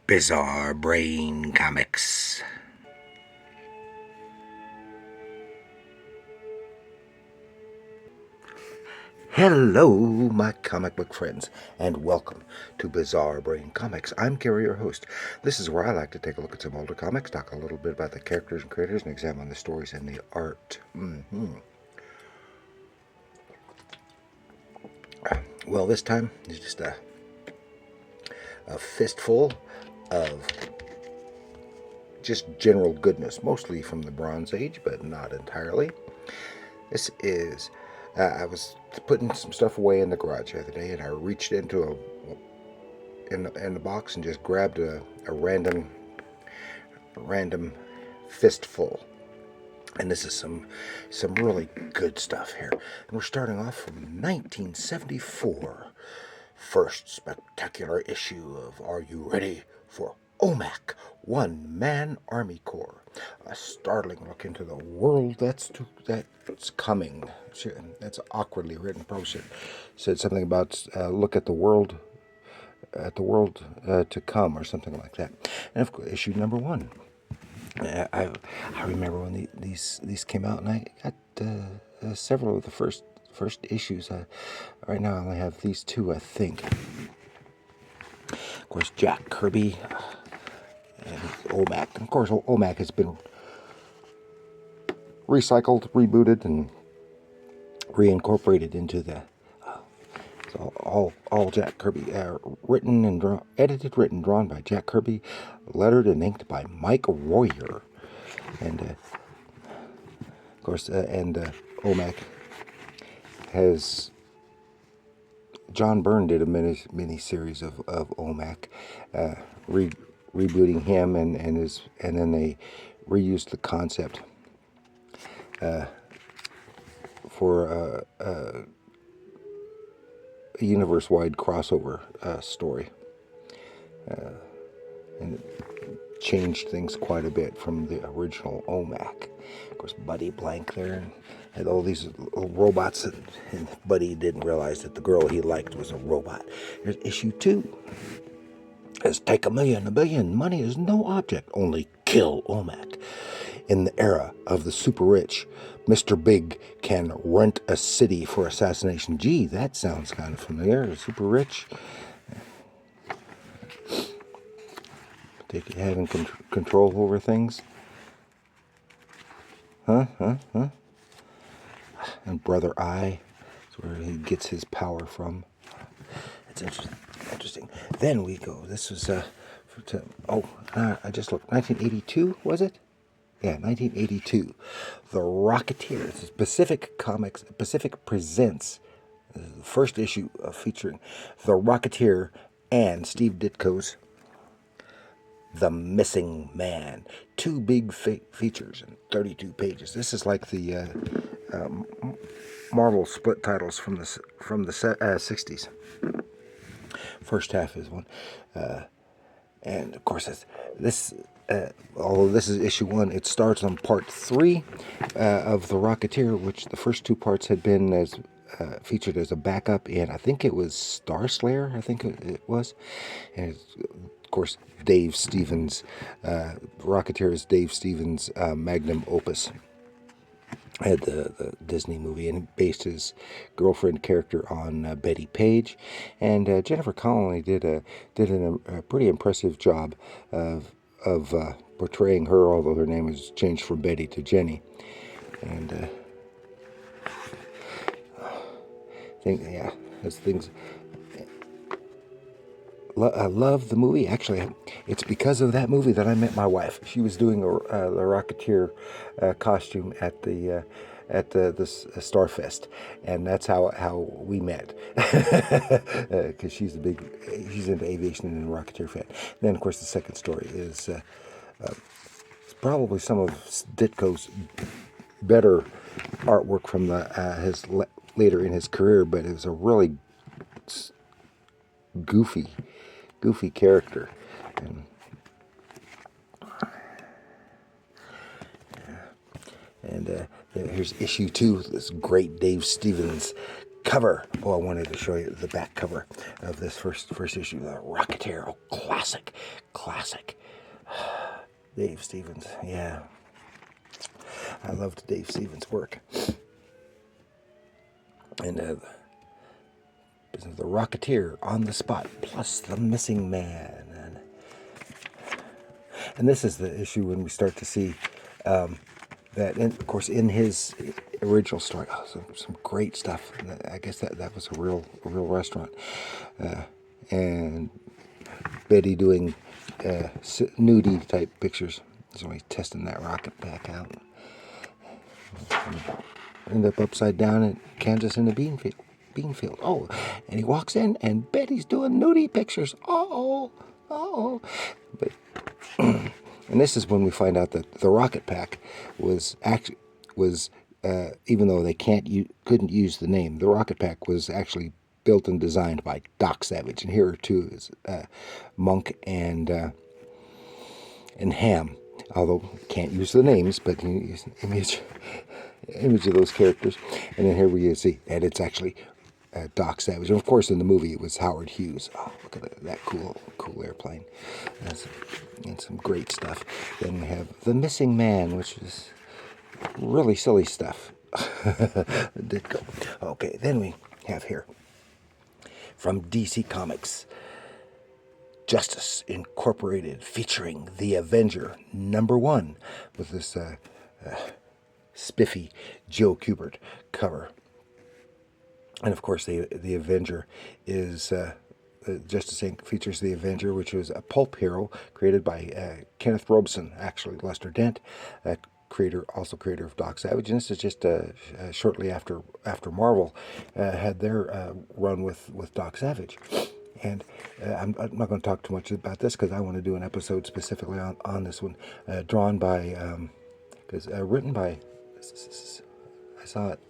Bizarre Brain Comics. Hello, my comic book friends, and welcome to Bizarre Brain Comics. I'm Gary, your host. This is where I like to take a look at some older comics, talk a little bit about the characters and creators, and examine the stories and the art. Well, this time it's just a fistful of just general goodness, mostly from the Bronze Age, but not entirely. This is, I was putting some stuff away in the garage the other day, and I reached into in the box and just grabbed a random fistful. And this is some really good stuff here. And we're starting off from 1974. First spectacular issue of Are You Ready for OMAC, One Man Army Corps? A startling look into the world that's coming. That's awkwardly written. Probably said something about look at the world to come, or something like that. And of course, issue number one. I remember when these came out, and I got several of the first issues. Right now I only have these two, I think. Of course, Jack Kirby and OMAC. And of course, OMAC has been recycled, rebooted, and reincorporated into the all Jack Kirby, written, drawn by Jack Kirby, lettered and inked by Mike Royer, and of course, OMAC has John Byrne did a mini series of OMAC, rebooting him, and then they reused the concept for a universe-wide crossover story, and it changed things quite a bit from the original OMAC. Of course, Buddy Blank there, and had all these little robots, and Buddy didn't realize that the girl he liked was a robot. Here's issue 2. It's take a billion. Money is no object, only kill OMAC. In the era of the super rich, Mr. Big can rent a city for assassination. Gee, that sounds kind of familiar. Super rich. Having control over things. Huh? And Brother Eye is where he gets his power from. It's interesting. Then we go. This was I just looked. 1982, was it? Yeah, 1982. The Rocketeer. This is Pacific Comics. Pacific presents the first issue featuring The Rocketeer and Steve Ditko's The Missing Man. 2 big features and 32 pages. This is like the Marvel split titles from the 60s. First half is one, and of course this. Although this is issue 1, it starts on part 3 of The Rocketeer, which the first 2 parts had been featured as a backup, and I think it was Star Slayer. I think it was, and of course Dave Stevens. Rocketeer is Dave Stevens' magnum opus. Had the Disney movie, and based his girlfriend character on Betty Page, and Jennifer Connelly did a pretty impressive job of portraying her, although her name was changed from Betty to Jenny. And those things. I love the movie. Actually, it's because of that movie that I met my wife. She was doing the Rocketeer costume at the Starfest, and that's how we met. Because she's into aviation and a Rocketeer fan. Then, of course, the second story is probably some of Ditko's better artwork from his later in his career, but it was a really goofy character. And here's issue 2, this great Dave Stevens cover. Oh, I wanted to show you the back cover of this first issue, the Rocketeer. Oh, classic. Dave Stevens, yeah. I loved Dave Stevens' work. And the Rocketeer on the spot, plus the Missing Man. And this is the issue when we start to see that, of course, in his original story, some great stuff. I guess that was a real restaurant. And Betty doing nudie type pictures. So he's testing that rocket back out. End up upside down in Kansas in the bean field. Oh, and he walks in and Betty's doing nudie pictures. But and this is when we find out that the rocket pack was even though they couldn't use the name, the rocket pack was actually built and designed by Doc Savage. And here too is Monk and Ham. Although can't use the names, but you use image of those characters. And then here we see that it's actually Doc Savage. And of course, in the movie, it was Howard Hughes. Oh, look at that cool airplane. And some great stuff. Then we have The Missing Man, which is really silly stuff. Ditko. Okay, then we have here from DC Comics, Justice Incorporated, featuring The Avenger #1, with this spiffy Joe Kubert cover. And of course, the Avenger is Justice Inc. features the Avenger, which was a pulp hero created by Kenneth Robeson, actually Lester Dent, creator of Doc Savage. And this is just shortly after Marvel had their run with Doc Savage. And I'm not going to talk too much about this because I want to do an episode specifically on this one, drawn by, written by, I saw it,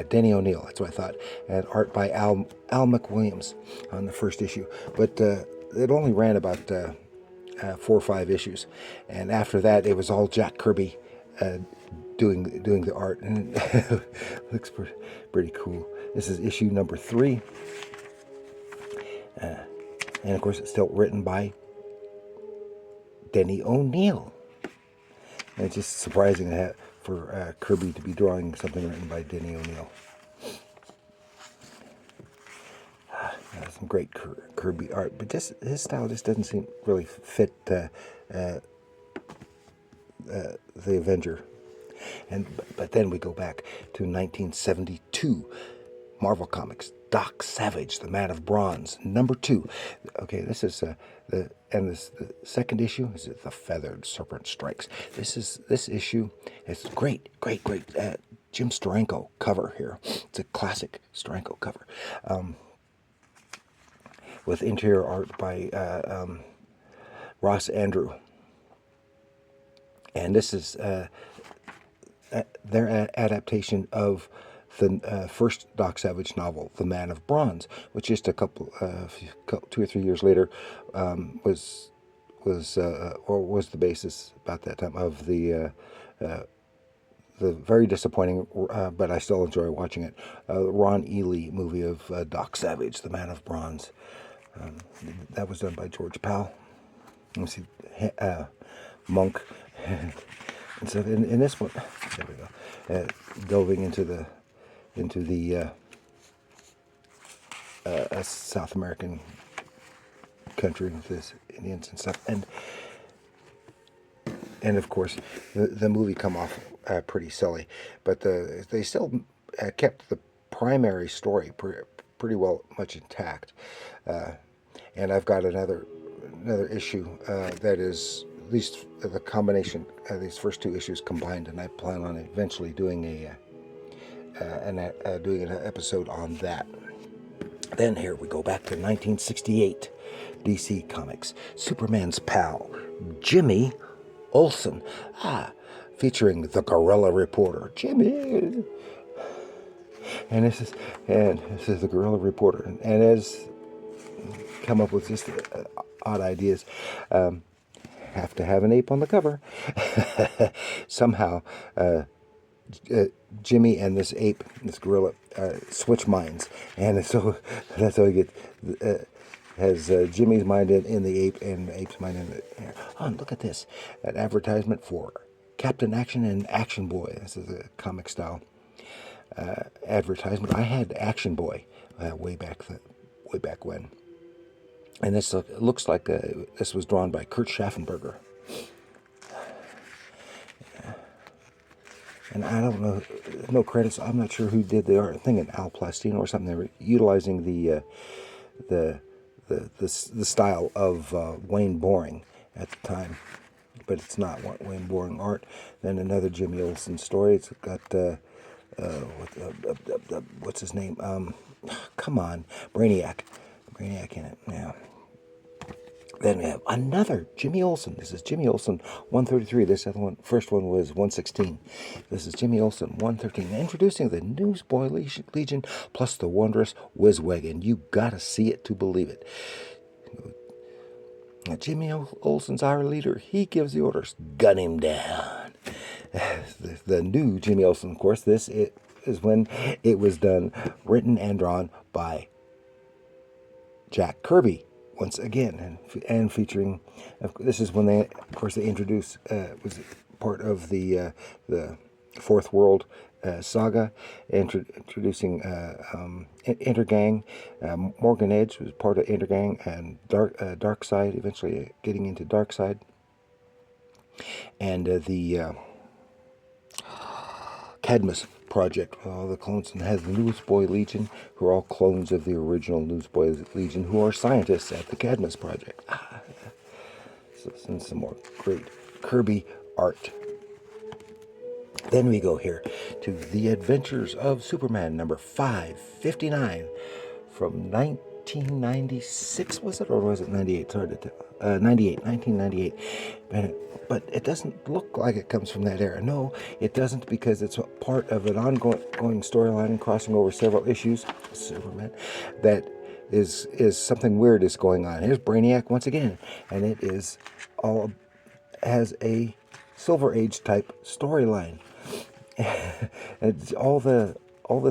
Denny O'Neil, that's what I thought, and art by Al McWilliams on the first issue. But it only ran about 4 or 5 issues, and after that it was all Jack Kirby doing the art, and it looks pretty cool. This is issue #3, and of course it's still written by Denny O'Neil. And it's just surprising for Kirby to be drawing something written by Denny O'Neil. Some great Kirby art, but just his style just doesn't seem really fit the Avenger. But then we go back to 1972, Marvel Comics, Doc Savage, The Man of Bronze, #2. Okay, this is the second issue is The Feathered Serpent Strikes. This issue is great Jim Steranko cover here. It's a classic Steranko cover, with interior art by Ross Andrew. And this is their adaptation of the first Doc Savage novel, The Man of Bronze, which just 2 or 3 years later was the basis about that time of the very disappointing, but I still enjoy watching it, Ron Ely movie of Doc Savage, The Man of Bronze. That was done by George Powell. Let me see, Monk. And so in this one, there we go, delving into the South American country with this Indians and stuff, and of course the movie come off pretty silly, but they still kept the primary story pretty well much intact. And I've got another issue that is at least the combination of these first 2 issues combined, and I plan on eventually doing an episode on that. Then here we go back to 1968, DC Comics, Superman's pal, Jimmy Olsen, featuring the Guerrilla Reporter, Jimmy. And this is the Guerrilla Reporter, and has come up with just odd ideas. Have to have an ape on the cover. Somehow Jimmy and this ape, this gorilla, switch minds, and so that's how he gets. Has Jimmy's mind in the ape and the ape's mind in the air. Oh, and look at this. An advertisement for Captain Action and Action Boy. This is a comic style advertisement. I had Action Boy way back when. And this looks like this was drawn by Kurt Schaffenberger. And I don't know, no credits. I'm not sure who did the art. I think an Al Plastino or something. They were utilizing the style of Wayne Boring at the time, but it's not Wayne Boring art. Then another Jimmy Olsen story. It's got what's his name? Come on, Brainiac in it. Yeah. Then we have another Jimmy Olsen. This is Jimmy Olsen 133. This other one, first one was 116. This is Jimmy Olsen 113. Introducing the Newsboy Legion plus the wondrous Whizwagon. You gotta see it to believe it. Now, Jimmy Olsen's our leader. He gives the orders. Gun him down. The new Jimmy Olsen, of course. This is when it was done, written and drawn by Jack Kirby. Once again, and featuring, this is when they, of course, they introduced, was part of the Fourth World saga, introducing Intergang. Morgan Edge was part of Intergang, and Dark Side, eventually getting into Dark Side. And the Cadmus Project, all the clones, and has the Newsboy Legion, who are all clones of the original Newsboy Legion, who are scientists at the Cadmus Project. So some more great Kirby art. Then we go here to The Adventures of Superman, number 559, from 1996, was it? Or was it 98? It's hard to tell. 1998. But it doesn't look like it comes from that era. No, it doesn't, because it's part of an ongoing storyline and crossing over several issues, Superman, that is something weird is going on. Here's Brainiac once again, and it is all has a Silver Age type storyline. It's all the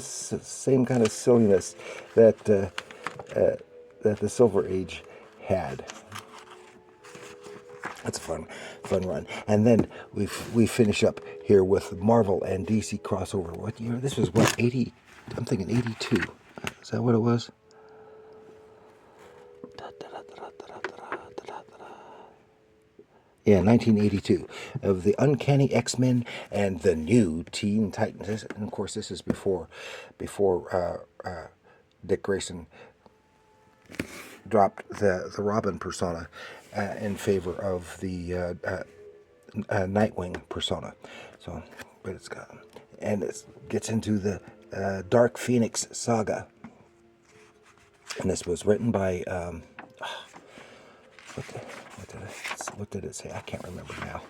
same kind of silliness that that the Silver Age had. That's a fun run. And then we finish up here with Marvel and DC crossover. What year? This was what, 80? I'm thinking 82. Is that what it was? Yeah, 1982, of the Uncanny X-Men and the new Teen Titans. And of course, this is before Dick Grayson dropped the Robin persona in favor of the Nightwing persona. So, but it's got, and it gets into the Dark Phoenix saga. And this was written by what did it say? I can't remember now.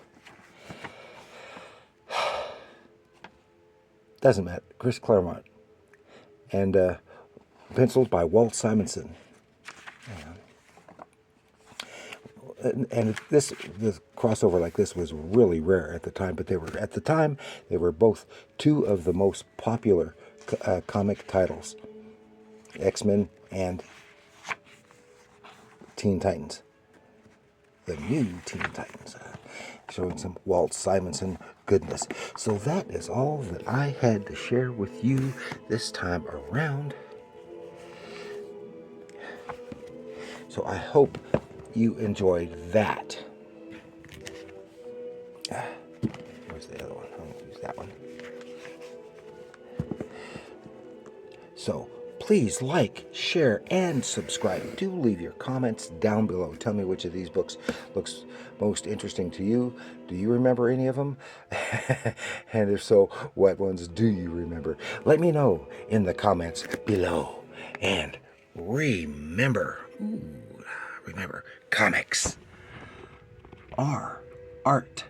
Doesn't matter. Chris Claremont. And penciled by Walt Simonson. And this crossover like this was really rare at the time, but they were both two of the most popular comic titles, X-Men and Teen Titans. The new Teen Titans, showing some Walt Simonson goodness. So that is all that I had to share with you this time around. So I hope you enjoyed that. Where's the other one? I'm going to use that one. So please like, share, and subscribe. Do leave your comments down below. Tell me which of these books looks most interesting to you. Do you remember any of them? And if so, what ones do you remember? Let me know in the comments below. And remember, comics are art.